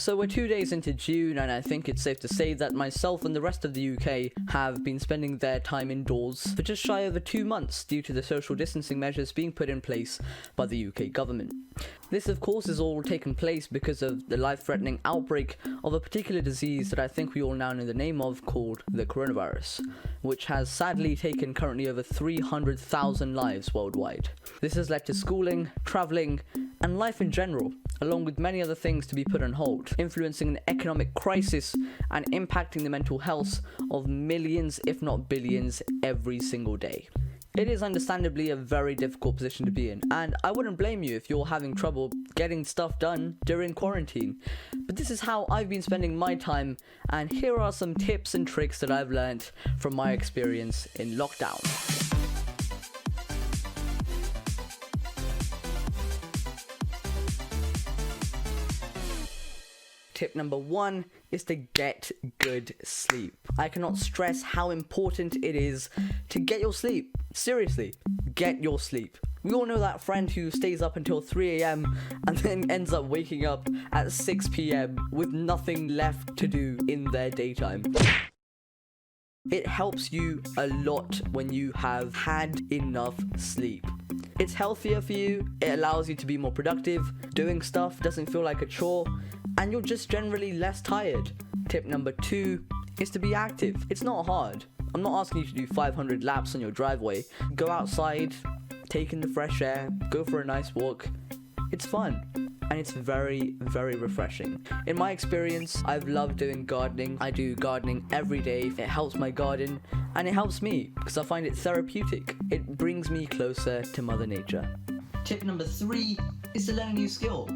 So we're 2 days into June, and I think it's safe to say that myself and the rest of the UK have been spending their time indoors for just shy over 2 months due to the social distancing measures being put in place by the UK government. This of course is all taken place because of the life-threatening outbreak of a particular disease that I think we all now know the name of, called the coronavirus, which has sadly taken currently over 300,000 lives worldwide. This has led to schooling, travelling, and life in general, along with many other things, to be put on hold, influencing an economic crisis and impacting the mental health of millions, if not billions, every single day. It is understandably a very difficult position to be in, and I wouldn't blame you if you're having trouble getting stuff done during quarantine. But this is how I've been spending my time, and here are some tips and tricks that I've learnt from my experience in lockdown. Tip number 1 is to get good sleep. I cannot stress how important it is to get your sleep. Seriously, get your sleep. We all know that friend who stays up until 3 a.m. and then ends up waking up at 6 p.m. with nothing left to do in their daytime. It helps you a lot when you have had enough sleep. It's healthier for you, it allows you to be more productive, doing stuff doesn't feel like a chore, and you're just generally less tired. Tip number 2 is to be active. It's not hard. I'm not asking you to do 500 laps on your driveway. Go outside, take in the fresh air, go for a nice walk. It's fun, and it's very, very refreshing. In my experience, I've loved doing gardening. I do gardening every day. It helps my garden, and it helps me because I find it therapeutic. It brings me closer to Mother Nature. Tip number 3 is to learn a new skill.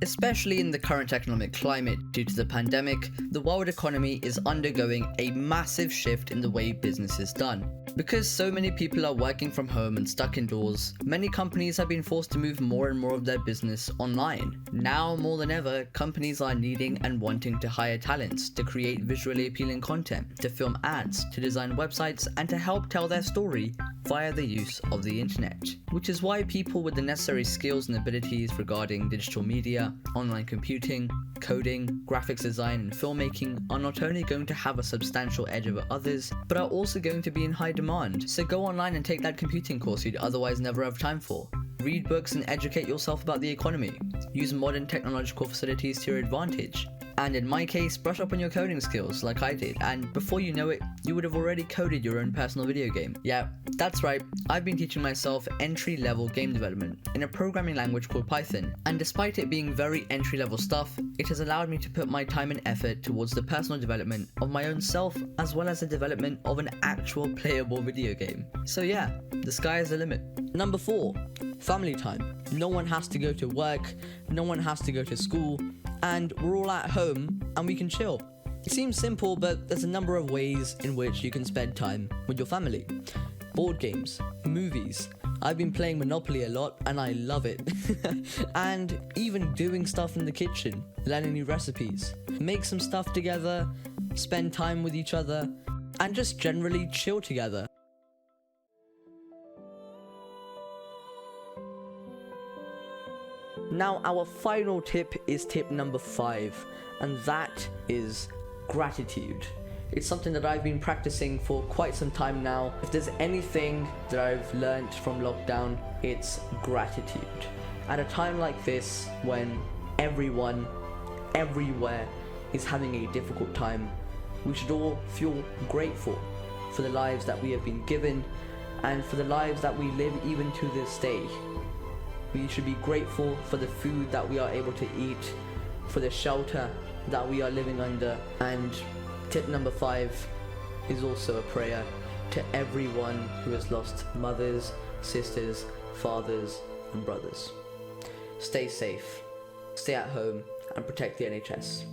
Especially in the current economic climate due to the pandemic, the world economy is undergoing a massive shift in the way business is done. Because so many people are working from home and stuck indoors, many companies have been forced to move more and more of their business online. Now more than ever, companies are needing and wanting to hire talents to create visually appealing content, to film ads, to design websites, and to help tell their story via the use of the internet. Which is why people with the necessary skills and abilities regarding digital media, online computing, coding, graphics design, and filmmaking are not only going to have a substantial edge over others, but are also going to be in high demand. So go online and take that computing course you'd otherwise never have time for. Read books and educate yourself about the economy. Use modern technological facilities to your advantage. And in my case, brush up on your coding skills like I did, and before you know it, you would have already coded your own personal video game. Yeah, that's right, I've been teaching myself entry-level game development in a programming language called Python, and despite it being very entry-level stuff, it has allowed me to put my time and effort towards the personal development of my own self, as well as the development of an actual playable video game. So yeah, the sky is the limit. Number 4, family time. No one has to go to work, no one has to go to school, and we're all at home and we can chill. It seems simple, but there's a number of ways in which you can spend time with your family. Board games, movies. I've been playing Monopoly a lot and I love it. And even doing stuff in the kitchen, learning new recipes. Make some stuff together, spend time with each other, and just generally chill together. Now our final tip is tip number 5, and that is gratitude. It's something that I've been practicing for quite some time now. If there's anything that I've learnt from lockdown, it's gratitude. At a time like this, when everyone, everywhere is having a difficult time, we should all feel grateful for the lives that we have been given and for the lives that we live even to this day. We should be grateful for the food that we are able to eat, for the shelter that we are living under. And tip number 5 is also a prayer to everyone who has lost mothers, sisters, fathers, and brothers. Stay safe, stay at home, and protect the NHS.